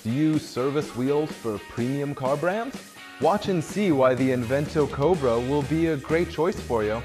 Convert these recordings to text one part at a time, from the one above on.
Do you service wheels for premium car brands? Watch and see why the INVENTO Cobra will be a great choice for you.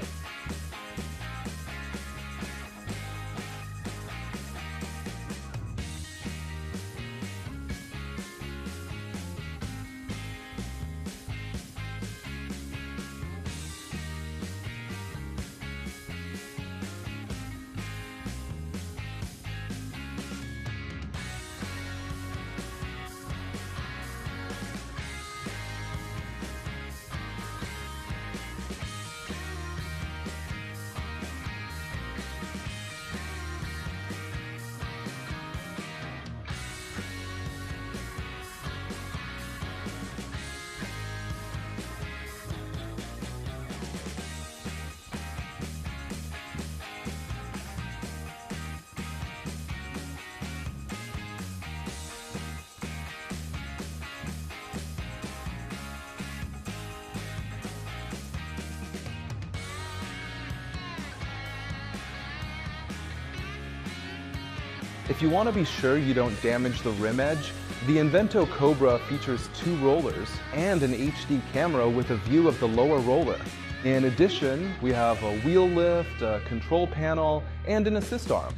If you want to be sure you don't damage the rim edge, the INVENTO Cobra features 2 rollers and an HD camera with a view of the lower roller. In addition, we have a wheel lift, a control panel, and an assist arm.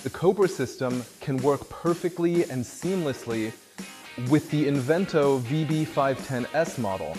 The Cobra system can work perfectly and seamlessly with the INVENTO VB510S model,